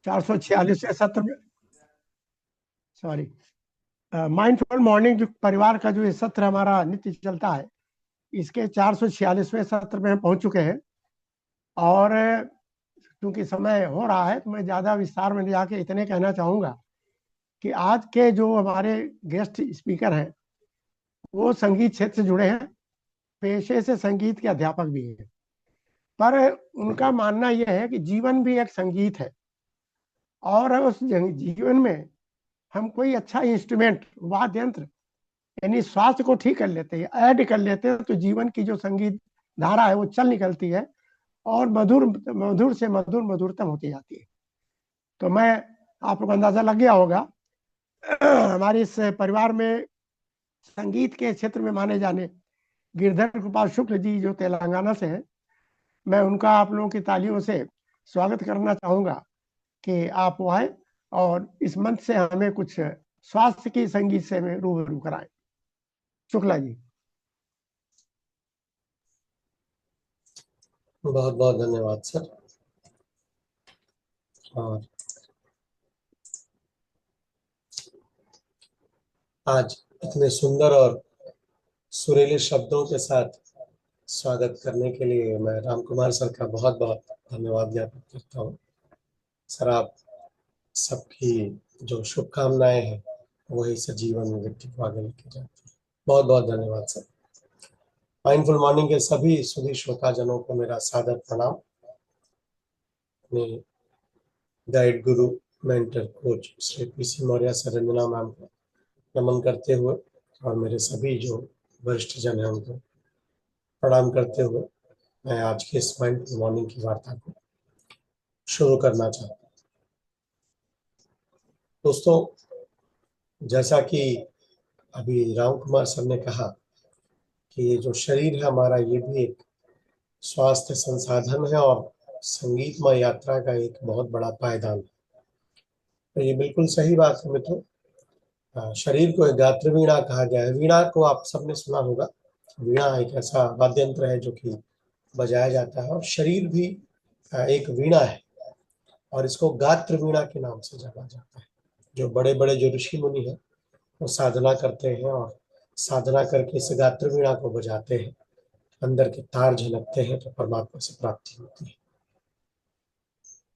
446वें सत्र में, sorry, mindful morning जो परिवार का जो ये सत्र हमारा नित्य चलता है, इसके 446वें सत्र में हम पहुंच चुके हैं। और क्योंकि समय हो रहा है तो मैं ज़्यादा विस्तार में जाके इतने कहना चाहूँगा कि आज के जो हमारे गेस्ट स्पीकर हैं वो संगीत क्षेत्र से जुड़े हैं, पेशे से संगीत के अध्यापक भी हैं। पर उनका मानना यह है कि जीवन भी एक संगीत है, और उस जीवन में हम कोई अच्छा इंस्ट्रूमेंट, वाद्य यंत्र, यानी स्वास्थ्य को ठीक कर लेते हैं, ऐड कर लेते हैं, तो जीवन की जो संगीत धारा है वो चल निकलती है और मधुर मधुर से मधुर मधुरतम होती जाती है। तो मैं, आप लोग को अंदाजा लग गया होगा, हमारे इस परिवार में संगीत के क्षेत्र में माने जाने गिरधर कृपाल शुक्ल जी जो तेलंगाना से हैं, मैं उनका आप लोगों की तालियों से स्वागत करना चाहूँगा कि आप वो आए और इस मंच से हमें कुछ स्वास्थ्य की संगीत से हमें रूबरू कराएं। शुक्ला जी। बहुत बहुत धन्यवाद सर। और आज इतने सुंदर और सुरीले शब्दों के साथ स्वागत करने के लिए मैं राम कुमार सर का बहुत बहुत धन्यवाद ज्ञापित करता हूँ। सर, आप सबकी जो शुभकामनाएं हैं वही सजीवन व्यक्ति को आगे लेके जाती है। बहुत बहुत धन्यवाद सर। माइंडफुल मॉर्निंग के सभी सुधी श्रोताजनों को मेरा सादर प्रणाम। अपने गाइड गुरु, mentor, coach Shri PC Maurya sir, Ranjana ma'am को नमन करते हुए और मेरे सभी जो वरिष्ठ जन हैं उनको प्रणाम करते हुए मैं आज के इस माइंडफुल मॉर्निंग की वार्ता को शुरू करना चाहता हूँ। दोस्तों, जैसा कि अभी राम कुमार सर ने कहा कि ये जो शरीर है हमारा, ये भी एक स्वास्थ्य संसाधन है और संगीतमय यात्रा का एक बहुत बड़ा पायदान है। तो ये बिल्कुल सही बात है मित्रों। शरीर को एक गात्र वीणा कहा गया है। वीणा को आप सबने सुना होगा। वीणा एक ऐसा वाद्य यंत्र है जो कि बजाया जाता है, और शरीर भी एक वीणा है, और इसको गात्र वीणा के नाम से जाना जाता है। जो बड़े बड़े जो ऋषि मुनि हैं वो साधना करते हैं और साधना करके इस गात्र वीणा को बजाते हैं, अंदर के तार झनकते हैं तो परमात्मा से प्राप्ति होती है।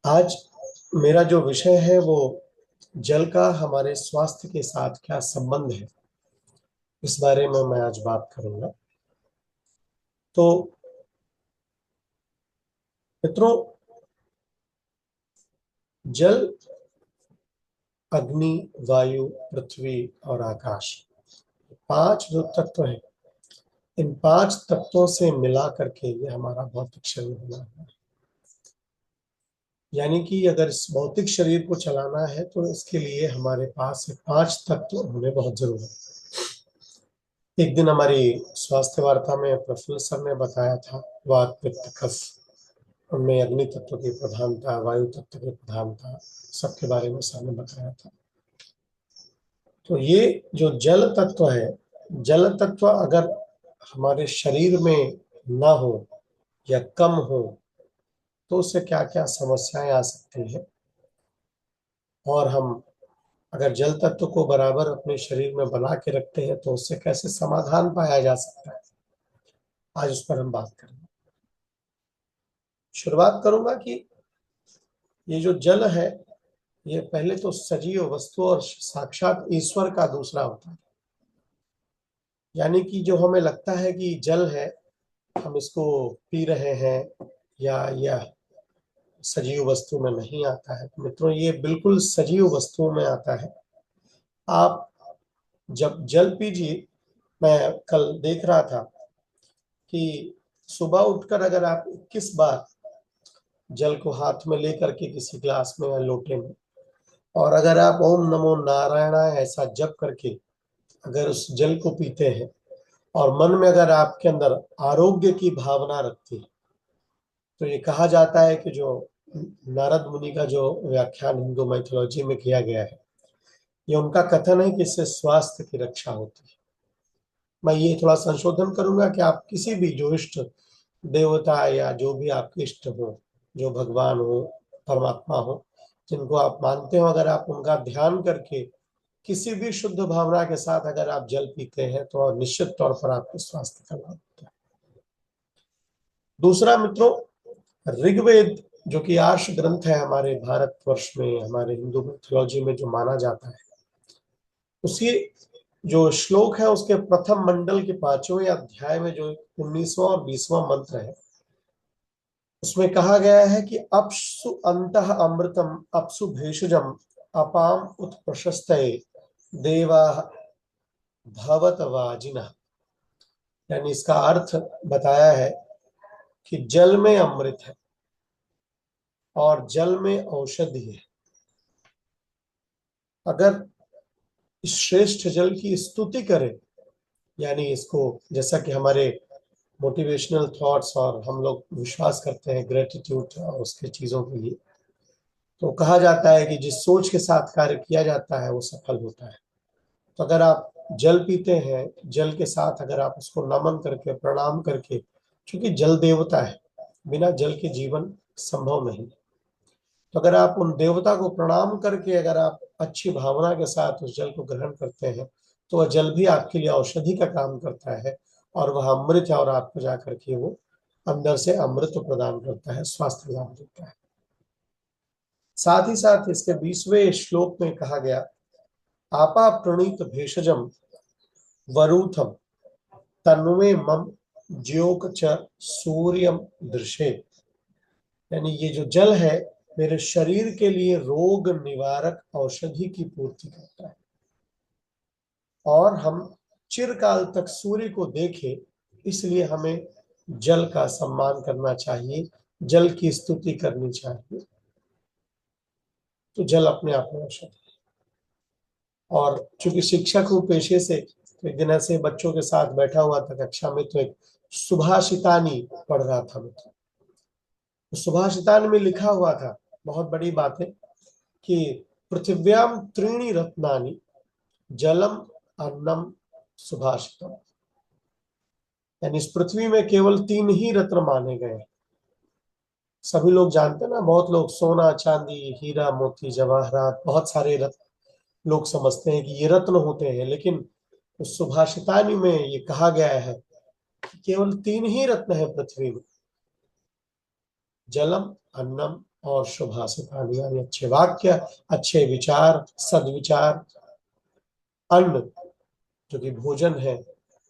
आज मेरा जो विषय है वो जल का हमारे स्वास्थ्य के साथ क्या संबंध है, इस बारे में मैं आज बात करूंगा। तो मित्रों, जल, अग्नि, वायु, पृथ्वी और आकाश, 5 जो तत्व हैं, इन 5 तत्वों से मिला करके ये हमारा भौतिक शरीर बना हुआ है। यानी कि अगर इस भौतिक शरीर को चलाना है तो इसके लिए हमारे पास 5 तत्व होने बहुत जरूरी है। एक दिन हमारी स्वास्थ्य वार्ता में प्रफुल्ल सर ने बताया था, वात, पित्त, कफ, उनमें अग्नि तत्व की प्रधानता, वायु तत्व की प्रधानता, सबके बारे में सर ने बताया था। तो ये जो जल तत्व है, जल तत्व अगर हमारे शरीर में ना हो या कम हो तो उससे क्या क्या समस्याएं आ सकती हैं, और हम अगर जल तत्व को बराबर अपने शरीर में बना के रखते हैं तो उससे कैसे समाधान पाया जा सकता है, आज उस पर हम बात करेंगे। शुरुआत करूंगा कि ये जो जल है ये पहले तो सजीव वस्तु और साक्षात ईश्वर का दूसरा अवतार है। यानी कि जो हमें लगता है कि जल है, हम इसको पी रहे हैं, या यह सजीव वस्तु में नहीं आता है। तो मित्रों, ये बिल्कुल सजीव वस्तुओं में आता है। आप जब जल पीजिए, मैं कल देख रहा था कि सुबह उठकर अगर आप 21 बार जल को हाथ में लेकर के किसी ग्लास में या लोटे में, और अगर आप ओम नमो नारायणाय ऐसा जप करके अगर उस जल को पीते हैं और मन में अगर आपके अंदर आरोग्य की भावना रखती है, तो ये कहा जाता है कि जो नारद मुनि का जो व्याख्यान हिंदू माइथोलॉजी में किया गया है, ये उनका कथन है कि इससे स्वास्थ्य की रक्षा होती है। मैं ये थोड़ा संशोधन करूंगा कि आप किसी भी जो इष्ट देवता या जो भी आपके इष्ट हो, जो भगवान हो, परमात्मा हो, जिनको आप मानते हो, अगर आप उनका ध्यान करके किसी भी शुद्ध भावना के साथ अगर आप जल पीते हैं तो निश्चित तौर पर आपके स्वास्थ्य का लाभ होता है। दूसरा मित्रों, ऋग्वेद जो कि आर्ष ग्रंथ है हमारे भारतवर्ष में, हमारे हिंदू मिथोलॉजी में जो माना जाता है, उसी जो श्लोक है उसके प्रथम मंडल के 5वें अध्याय में जो 19वां और 20वां मंत्र है, उसमें कहा गया है कि अपसु अंतः अमृतम अपसु भेषजम अपाम उत प्रशस्तये देवा भवत वाजिनः। यानी इसका अर्थ बताया है कि जल में अमृत है और जल में औषधि है। अगर इस श्रेष्ठ जल की स्तुति करें, यानी इसको जैसा कि हमारे मोटिवेशनल थॉट्स और हम लोग विश्वास करते हैं ग्रेटिट्यूड और उसके चीजों के लिए, तो कहा जाता है कि जिस सोच के साथ कार्य किया जाता है वो सफल होता है। तो अगर आप जल पीते हैं, जल के साथ अगर आप उसको नमन करके, प्रणाम करके, क्योंकि जल देवता है, बिना जल के जीवन संभव नहीं, तो अगर आप उन देवता को प्रणाम करके अगर आप अच्छी भावना के साथ उस जल को ग्रहण करते हैं तो वह जल भी आपके लिए औषधि का काम करता है और वह अमृत है और आपको जाकर के वो अंदर से अमृत प्रदान करता है, स्वास्थ्य लाभ देता है। साथ ही साथ इसके 20वें श्लोक में कहा गया, आपा प्रणीत भेषजम वरूथम तन्वे मम ज्योक च सूर्यम दृशे। यानी ये जो जल है मेरे शरीर के लिए रोग निवारक औषधि की पूर्ति करता है और हम चिरकाल तक सूर्य को देखें, इसलिए हमें जल का सम्मान करना चाहिए, जल की स्तुति करनी चाहिए। तो जल अपने आप में औषधि है। और चूंकि शिक्षक हूं पेशे से, तो एक दिन ऐसे बच्चों के साथ बैठा हुआ था कक्षा में, तो एक सुभाषितानी पढ़ रहा था मित्र। तो सुभाषितानी में लिखा हुआ था, बहुत बड़ी बात है, कि पृथिव्याम त्रीणि रत्नानि जलम अन्नम सुभाषितम। यानी इस पृथ्वी में केवल 3 ही रत्न माने गए। सभी लोग जानते हैं ना, बहुत लोग सोना चांदी हीरा मोती जवाहरात बहुत सारे रत्न लोग समझते हैं कि ये रत्न होते हैं, लेकिन उस सुभाषितानी में ये कहा गया है कि केवल 3 ही रत्न है पृथ्वी में, जलम अन्नम और सुभाषितानी। यानी अच्छे वाक्य, अच्छे विचार, सदविचार, अन्न जो कि भोजन है,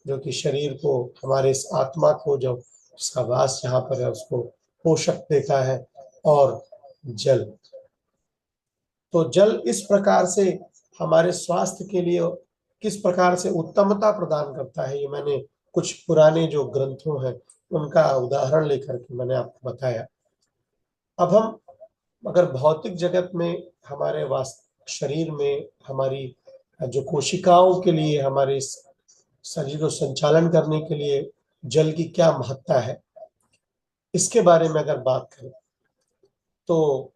जो कि शरीर को, हमारे इस आत्मा को, जो उसका वास जहां पर है उसको पोषक देता है, और जल। तो जल इस प्रकार से हमारे स्वास्थ्य के लिए किस प्रकार से उत्तमता प्रदान करता है, ये मैंने कुछ पुराने जो ग्रंथों हैं उनका उदाहरण लेकर के मैंने आपको बताया। अब हम अगर भौतिक जगत में हमारे शरीर में हमारी जो कोशिकाओं के लिए, हमारे शरीर को संचालन करने के लिए जल की क्या महत्ता है, इसके बारे में अगर बात करें तो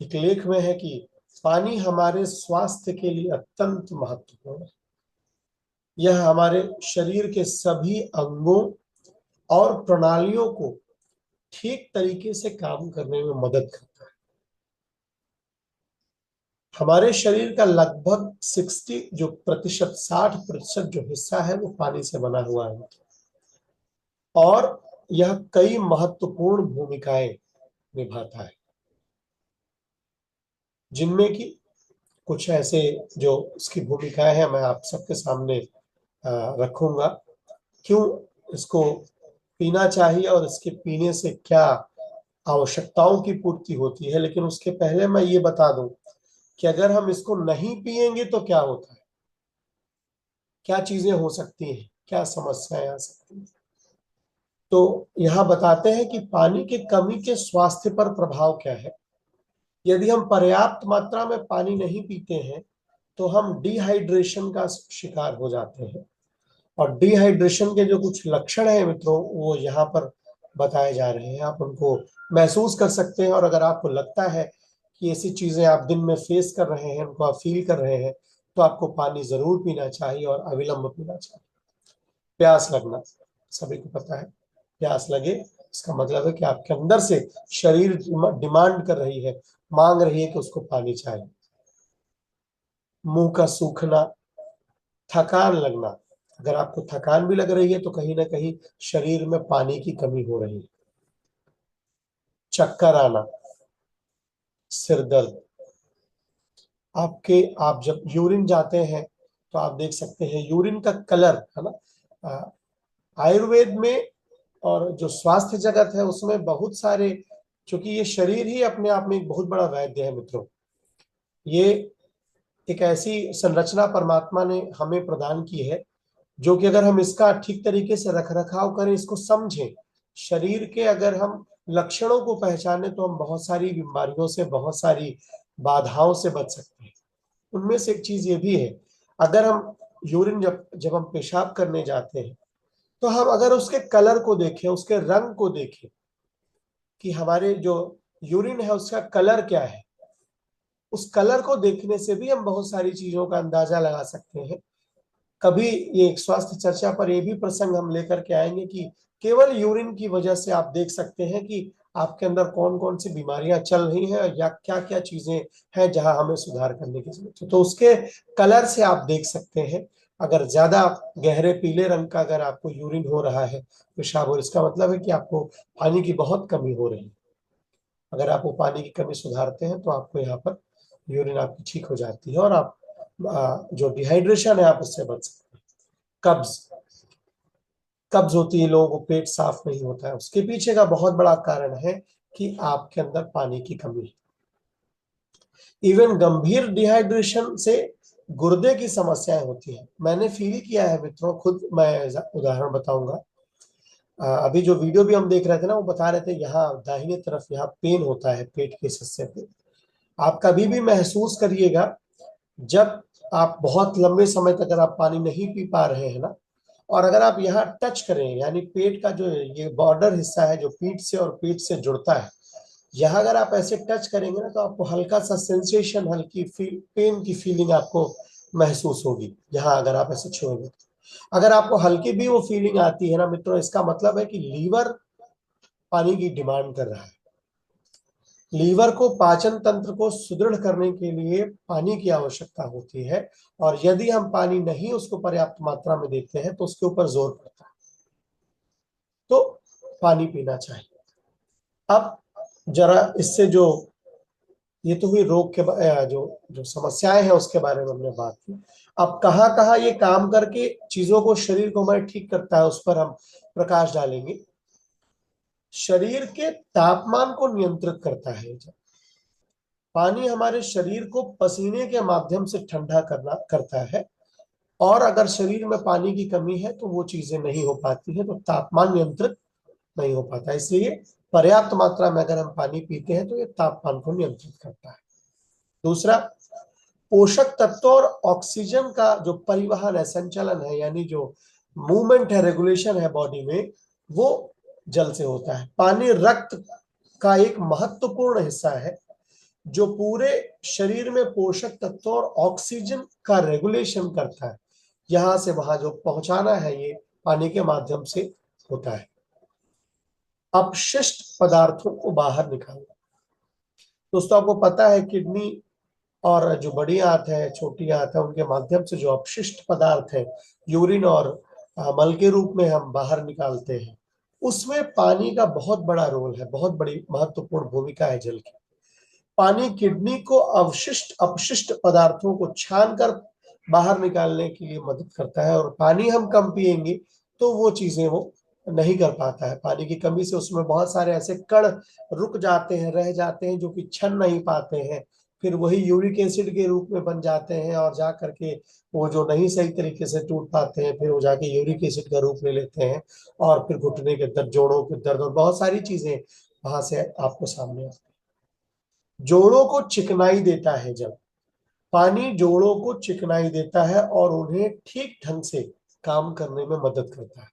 एक लेख में है कि पानी हमारे स्वास्थ्य के लिए अत्यंत महत्वपूर्ण है। यह हमारे शरीर के सभी अंगों और प्रणालियों को ठीक तरीके से काम करने में मदद करता है। हमारे शरीर का लगभग 60% जो हिस्सा है वो पानी से बना हुआ है और यह कई महत्वपूर्ण भूमिकाएं निभाता है, जिनमें कि कुछ ऐसे जो इसकी भूमिकाएं हैं मैं आप सबके सामने रखूंगा। क्यों इसको पीना चाहिए और इसके पीने से क्या आवश्यकताओं की पूर्ति होती है, लेकिन उसके पहले मैं ये बता दूं कि अगर हम इसको नहीं पिएंगे तो क्या होता है, क्या चीजें हो सकती हैं, क्या समस्याएं आ सकती हैं। तो यहाँ बताते हैं कि पानी की कमी के स्वास्थ्य पर प्रभाव क्या है। यदि हम पर्याप्त मात्रा में पानी नहीं पीते हैं तो हम डिहाइड्रेशन का शिकार हो जाते हैं, और डिहाइड्रेशन के जो कुछ लक्षण हैं मित्रों वो यहाँ पर बताए जा रहे हैं। आप उनको महसूस कर सकते हैं, और अगर आपको लगता है कि ऐसी चीजें आप दिन में फेस कर रहे हैं, उनको आप फील कर रहे हैं, तो आपको पानी जरूर पीना चाहिए और अविलंब पीना चाहिए। प्यास लगना, सभी को पता है, प्यास लगे इसका मतलब है कि आपके अंदर से शरीर डिमांड कर रही है मांग रही है कि उसको पानी चाहिए। मुंह का सूखना, थकान लगना, अगर आपको थकान भी लग रही है तो कहीं ना कहीं शरीर में पानी की कमी हो रही है। चक्कर आना, सिर दर्द, आप जब यूरिन जाते हैं तो आप देख सकते हैं यूरिन का कलर, है ना। आयुर्वेद में और जो स्वास्थ्य जगत है उसमें बहुत सारे, क्योंकि ये शरीर ही अपने आप में एक बहुत बड़ा वैद्य है मित्रों। ये एक ऐसी संरचना परमात्मा ने हमें प्रदान की है जो कि अगर हम इसका ठीक तरीके से रख रखाव करें, इसको समझें, शरीर के अगर हम लक्षणों को पहचाने तो हम बहुत सारी बीमारियों से, बहुत सारी बाधाओं से बच सकते हैं। उनमें से एक चीज ये भी है, अगर हम यूरिन जब जब हम पेशाब करने जाते हैं तो हम अगर उसके कलर को देखें, उसके रंग को देखें कि हमारे जो यूरिन है उसका कलर क्या है, उस कलर को देखने से भी हम बहुत सारी चीजों का अंदाजा लगा सकते हैं। कभी ये एक स्वास्थ्य चर्चा पर ये भी प्रसंग हम लेकर के आएंगे कि केवल यूरिन की वजह से आप देख सकते हैं कि आपके अंदर कौन कौन सी बीमारियां चल रही हैं या क्या क्या चीजें हैं जहां हमें सुधार करने की जरूरत है। तो उसके कलर से आप देख सकते हैं, अगर ज्यादा गहरे पीले रंग का अगर आपको यूरिन हो रहा है पेशाब, और इसका मतलब है कि आपको पानी की बहुत कमी हो रही है। अगर आप वो पानी की कमी सुधारते हैं तो आपको यहाँ पर यूरिन आपकी ठीक हो जाती है और आप जो डिहाइड्रेशन है आप उससे बच सकते हैं। कब्ज, कब्ज होती है, लोगों को पेट साफ नहीं होता है, उसके पीछे का बहुत बड़ा कारण है कि आपके अंदर पानी की कमी है। इवन गंभीर डिहाइड्रेशन से गुर्दे की समस्याएं होती है। मैंने फील किया है मित्रों, खुद मैं उदाहरण बताऊंगा। अभी जो वीडियो भी हम देख रहे थे ना, वो बता रहे थे यहाँ दाहिने तरफ यहाँ पेन होता है पेट के हिस्से पे। आप कभी भी महसूस करिएगा जब आप बहुत लंबे समय तक अगर आप पानी नहीं पी पा रहे हैं ना, और अगर आप यहाँ टच करें, यानी पेट का जो ये बॉर्डर हिस्सा है जो पीठ से और पेट से जुड़ता है, यहाँ अगर आप ऐसे टच करेंगे ना तो आपको हल्का सा सेंसेशन, हल्की पेन की फीलिंग आपको महसूस होगी। यहाँ अगर आप ऐसे छुएंगे, अगर आपको हल्की भी वो फीलिंग आती है ना मित्रों, इसका मतलब है कि लीवर पानी की डिमांड कर रहा है। लीवर को, पाचन तंत्र को सुदृढ़ करने के लिए पानी की आवश्यकता होती है, और यदि हम पानी नहीं उसको पर्याप्त मात्रा में देते हैं तो उसके ऊपर जोर पड़ता है। तो पानी पीना चाहिए। अब जरा इससे जो, ये तो हुई रोग के जो जो समस्याएं हैं उसके बारे में हमने बात की। अब कहाँ कहाँ ये काम करके चीजों को, शरीर को हमारे ठीक करता है, उस पर हम प्रकाश डालेंगे। शरीर के तापमान को नियंत्रित करता है जब पानी हमारे शरीर को पसीने के माध्यम से ठंडा करता है, और अगर शरीर में पानी की कमी है तो वो चीजें नहीं हो पाती है, तो तापमान नियंत्रित नहीं हो पाता। इसलिए पर्याप्त मात्रा में अगर हम पानी पीते हैं तो ये तापमान को नियंत्रित करता है। दूसरा, पोषक तत्वों और ऑक्सीजन का जो परिवहन है, संचलन है, यानी जो मूवमेंट है, रेगुलेशन है बॉडी में, वो जल से होता है। पानी रक्त का एक महत्वपूर्ण हिस्सा है जो पूरे शरीर में पोषक तत्वों और ऑक्सीजन का रेगुलेशन करता है। यहां से वहां जो पहुंचाना है ये पानी के माध्यम से होता है। अपशिष्ट पदार्थों को बाहर निकालना, दोस्तों आपको पता है किडनी और जो बड़ी आंत है, छोटी आंत है, उनके माध्यम से जो अपशिष्ट पदार्थ है यूरिन और मल के रूप में हम बाहर निकालते हैं, उसमें पानी का बहुत बड़ा रोल है, बहुत बड़ी महत्वपूर्ण भूमिका है जल की। पानी किडनी को अवशिष्ट अपशिष्ट पदार्थों को छान कर बाहर निकालने के लिए मदद करता है, और पानी हम कम पिएंगे तो वो चीजें वो नहीं कर पाता है। पानी की कमी से उसमें बहुत सारे ऐसे कण रुक जाते हैं, रह जाते हैं, जो कि छन नहीं पाते हैं, फिर वही यूरिक एसिड के रूप में बन जाते हैं, और जा करके वो जो नहीं सही तरीके से टूट पाते हैं, फिर वो जाके यूरिक एसिड का रूप ले लेते हैं, और फिर घुटने के दर्द, जोड़ों के दर्द, और बहुत सारी चीजें वहां से आपको सामने आती हैं। जोड़ों को चिकनाई देता है जब पानी, जोड़ों को चिकनाई देता है और उन्हें ठीक ढंग से काम करने में मदद करता है।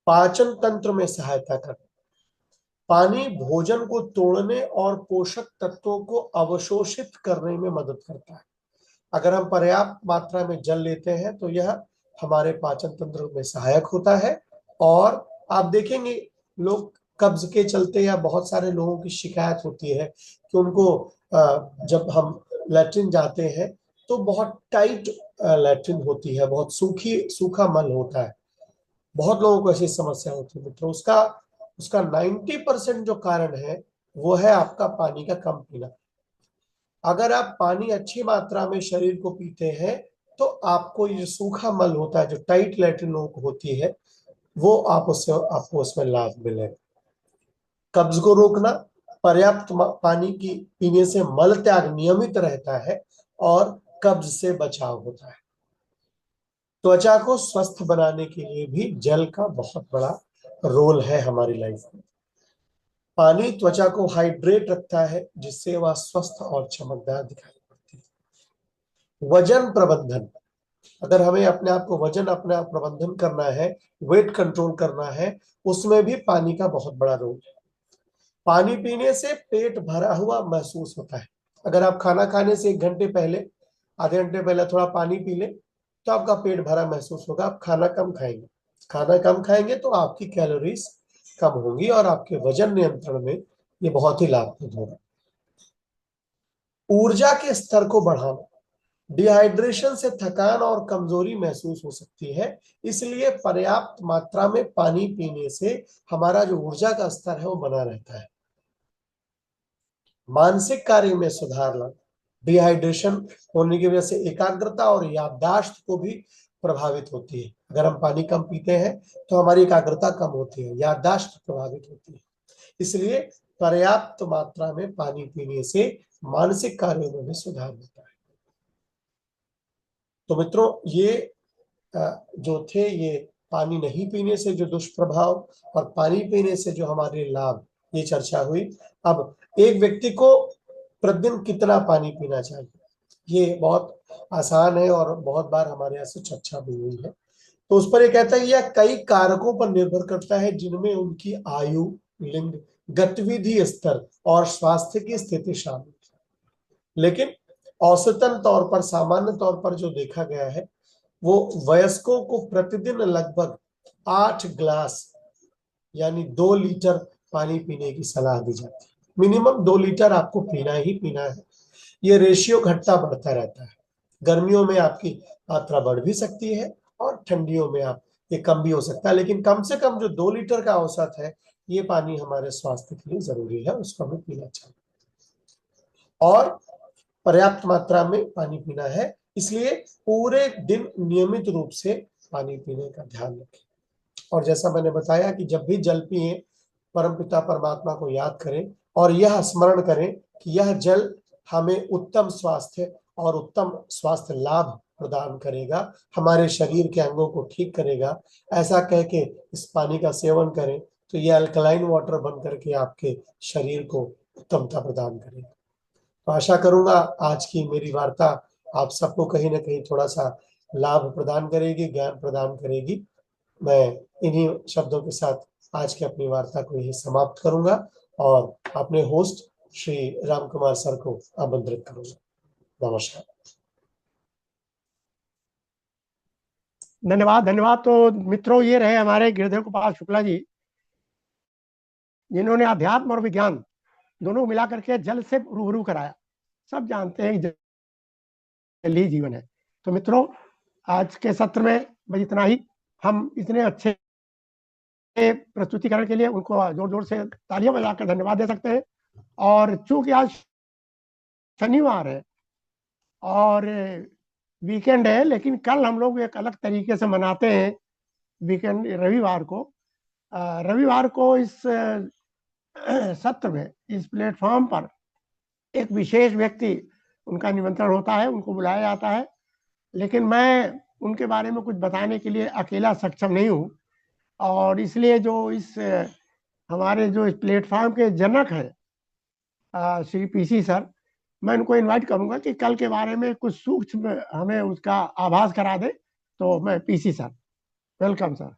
पाचन तंत्र में सहायता करता है। पानी भोजन को तोड़ने और पोषक तत्वों को अवशोषित करने में मदद करता है। अगर हम पर्याप्त मात्रा में जल लेते हैं तो यह हमारे पाचन तंत्र में सहायक होता है। और आप देखेंगे लोग कब्ज के चलते या बहुत सारे लोगों की शिकायत होती है कि उनको जब हम लैट्रिन जाते हैं तो बहुत टाइट लैट्रिन होती है, बहुत सूखा मल होता है। बहुत लोगों को ऐसी समस्या होती है मित्रों। उसका उसका 90% जो कारण है वो है आपका पानी का कम पीना। अगर आप पानी अच्छी मात्रा में शरीर को पीते हैं तो आपको ये सूखा मल होता है, जो टाइट लैट्रिन होती है, वो आपको उसमें लाभ मिलेगा। कब्ज को रोकना, पर्याप्त पानी की पीने से मल त्याग नियमित रहता है और कब्ज से बचाव होता है। त्वचा को स्वस्थ बनाने के लिए भी जल का बहुत बड़ा रोल है हमारी लाइफ में। पानी त्वचा को हाइड्रेट रखता है, जिससे वह स्वस्थ और चमकदार दिखाई पड़ती है। वजन प्रबंधन, अगर हमें अपने आप को अपने आप प्रबंधन करना है, वेट कंट्रोल करना है, उसमें भी पानी का बहुत बड़ा रोल है। पानी पीने से पेट भरा हुआ महसूस होता है। अगर आप खाना खाने से 1 घंटे पहले, आधे घंटे पहले थोड़ा पानी पी लें तो आपका पेट भरा महसूस होगा। आप खाना कम खाएंगे तो आपकी कैलोरीज कम होंगी और आपके वजन नियंत्रण में ये बहुत ही लाभप्रद होगा। ऊर्जा के स्तर को बढ़ाना, डिहाइड्रेशन से थकान और कमजोरी महसूस हो सकती है, इसलिए पर्याप्त मात्रा में पानी पीने से हमारा जो ऊर्जा का स्तर है वो बना रहता है। मानसिक कार्य में सुधार लाना, डिहाइड्रेशन होने की वजह से एकाग्रता और याददाश्त को भी प्रभावित होती है। अगर हम पानी कम पीते हैं तो हमारी एकाग्रता कम होती है, याददाश्त प्रभावित होती है। इसलिए पर्याप्त मात्रा में पानी पीने से मानसिक कार्यों में भी सुधार होता है। तो मित्रों, ये जो थे ये पानी नहीं पीने से जो दुष्प्रभाव और पानी पीने से जो हमारे लाभ, ये चर्चा हुई। अब एक व्यक्ति को प्रतिदिन कितना पानी पीना चाहिए, ये बहुत आसान है और बहुत बार हमारे यहाँ से चर्चा भी हुई है। तो उस पर ये कहता है यह कई कारकों पर निर्भर करता है, जिनमें उनकी आयु, लिंग, गतिविधि स्तर और स्वास्थ्य की स्थिति शामिल है। लेकिन औसतन तौर पर, सामान्य तौर पर जो देखा गया है, वो वयस्कों को प्रतिदिन लगभग 8 ग्लास यानी 2 लीटर पानी पीने की सलाह दी जाती है। मिनिमम 2 लीटर आपको पीना ही पीना है। ये रेशियो घटता बढ़ता रहता है। गर्मियों में आपकी मात्रा बढ़ भी सकती है और ठंडियों में ये कम भी हो सकता है, लेकिन कम से कम जो 2 लीटर का औसत है, ये पानी हमारे स्वास्थ्य के लिए जरूरी है, उसको हमें पीना चाहिए। और पर्याप्त मात्रा में पानी पीना है, इसलिए पूरे दिन नियमित रूप से पानी पीने का ध्यान रखें। और जैसा मैंने बताया कि जब भी जल पिए, परमपिता परमात्मा को याद करें और यह स्मरण करें कि यह जल हमें उत्तम स्वास्थ्य और उत्तम स्वास्थ्य लाभ प्रदान करेगा, हमारे शरीर के अंगों को ठीक करेगा। ऐसा कह के इस पानी का सेवन करें तो यह अल्कलाइन वाटर बन करके आपके शरीर को उत्तमता प्रदान करेगा। तो आशा करूंगा आज की मेरी वार्ता आप सबको कहीं ना कहीं थोड़ा सा लाभ प्रदान करेगी, ज्ञान प्रदान करेगी। मैं इन्हीं शब्दों के साथ आज की अपनी वार्ता को यही समाप्त करूंगा और अपने होस्ट श्री राम कुमार सर को आमंत्रित करूंगा। नमस्कार। धन्यवाद धन्यवाद। तो मित्रों, ये रहे हमारे गिरिधर गोपाल शुक्ला जी, जिन्होंने अध्यात्म और विज्ञान दोनों मिला करके जल से रूबरू कराया। सब जानते हैं जल ही जीवन है। तो मित्रों, आज के सत्र में बस इतना ही। हम इतने अच्छे प्रस्तुतिकरण के लिए उनको जोर जोर से तालियां बजाकर धन्यवाद दे सकते हैं। और चूंकि आज शनिवार है और वीकेंड है, लेकिन कल हम लोग एक अलग तरीके से मनाते हैं वीकेंड, रविवार को इस सत्र में, इस प्लेटफॉर्म पर एक विशेष व्यक्ति, उनका निमंत्रण होता है, उनको बुलाया जाता है। लेकिन मैं उनके बारे में कुछ बताने के लिए अकेला सक्षम नहीं हूँ, और इसलिए जो इस हमारे जो इस प्लेटफॉर्म के जनक हैं श्री पीसी सर, मैं उनको इनवाइट करूंगा कि कल के बारे में कुछ सूक्ष्म हमें उसका आभास करा दे। तो मैं पीसी सर, वेलकम सर।